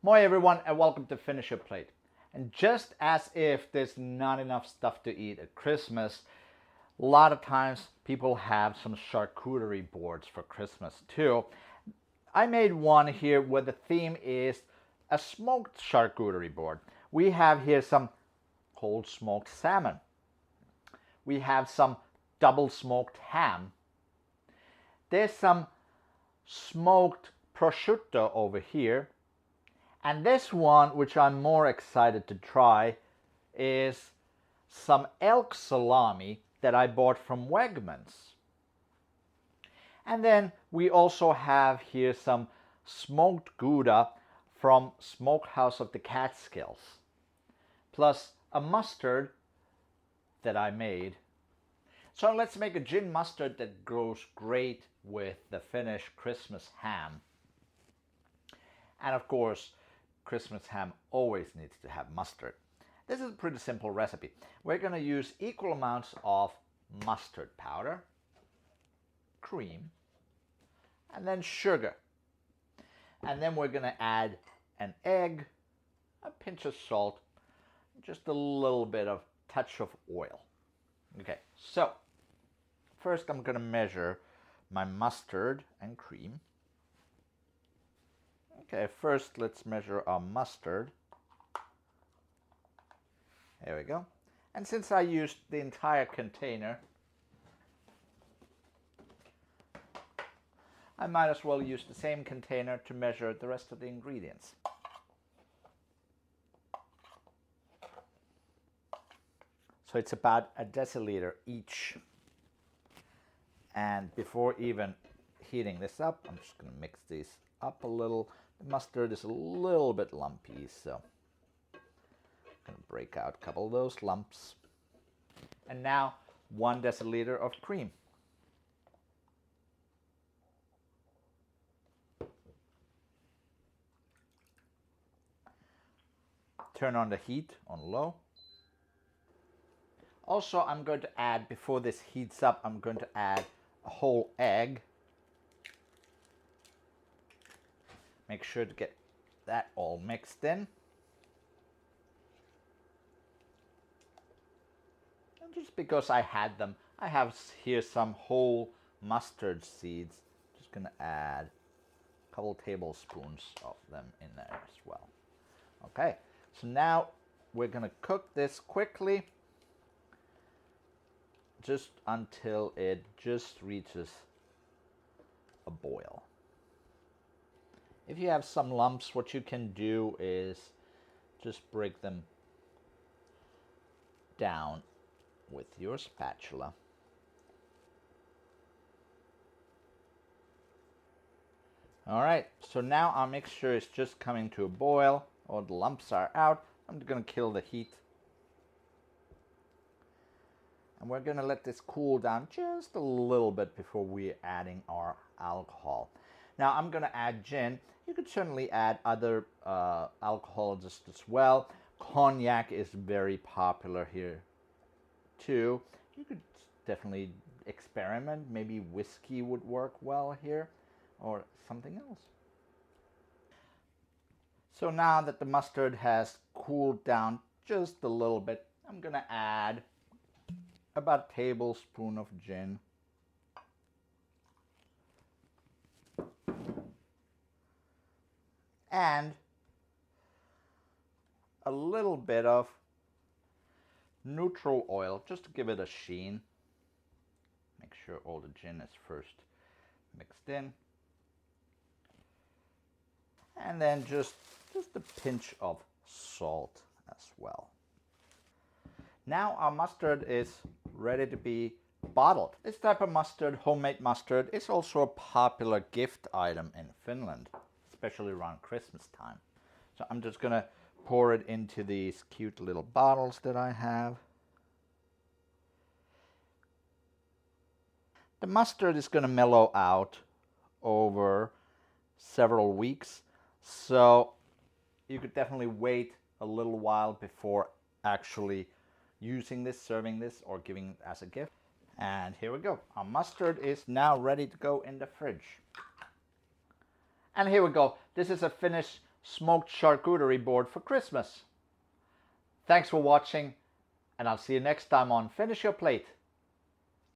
Moi everyone and welcome to Finish Your Plate. And just as if there's not enough stuff to eat at Christmas, a lot of times people have some charcuterie boards for Christmas too. I made one here where the theme is a smoked charcuterie board. We have here some cold smoked salmon. We have some double smoked ham. There's some smoked prosciutto over here. And this one, which I'm more excited to try, is some elk salami that I bought from Wegmans. And then we also have here some smoked Gouda from Smokehouse of the Catskills, plus a mustard that I made. So let's make a gin mustard that goes great with the Finnish Christmas ham. And of course, Christmas ham always needs to have mustard. This is a pretty simple recipe. We're going to use equal amounts of mustard powder, cream, and then sugar. And then we're going to add an egg, a pinch of salt, just a little bit of touch of oil. Okay, so first I'm going to measure my mustard and cream. Okay, first let's measure our mustard. There we go. And since I used the entire container, I might as well use the same container to measure the rest of the ingredients. So it's about a deciliter each. And before even heating this up, I'm just going to mix these up a little. The mustard is a little bit lumpy, so I'm going to break out a couple of those lumps. And now 1 deciliter of cream. Turn on the heat on low. Also, I'm going to add, before this heats up, I'm going to add a whole egg. Make sure to get that all mixed in. And just because I had them, I have here some whole mustard seeds. Just going to add a couple tablespoons of them in there as well. Okay, so now we're going to cook this quickly, just until it just reaches a boil. If you have some lumps, what you can do is just break them down with your spatula. All right, so now our mixture is just coming to a boil. All the lumps are out. I'm going to kill the heat. And we're going to let this cool down just a little bit before we're adding our alcohol. Now I'm going to add gin. You could certainly add other alcohols as well. Cognac is very popular here too. You could definitely experiment. Maybe whiskey would work well here, or something else. So now that the mustard has cooled down just a little bit, I'm going to add about a tablespoon of gin. And a little bit of neutral oil, just to give it a sheen. Make sure all the gin is first mixed in. And then just a pinch of salt as well. Now our mustard is ready to be bottled. This type of mustard, homemade mustard, is also a popular gift item in Finland, especially around Christmas time. So I'm just going to pour it into these cute little bottles that I have. The mustard is going to mellow out over several weeks, so you could definitely wait a little while before actually using this, serving this, or giving it as a gift. And here we go. Our mustard is now ready to go in the fridge. And here we go. This is a Finnish smoked charcuterie board for Christmas. Thanks for watching, and I'll see you next time on Finish Your Plate.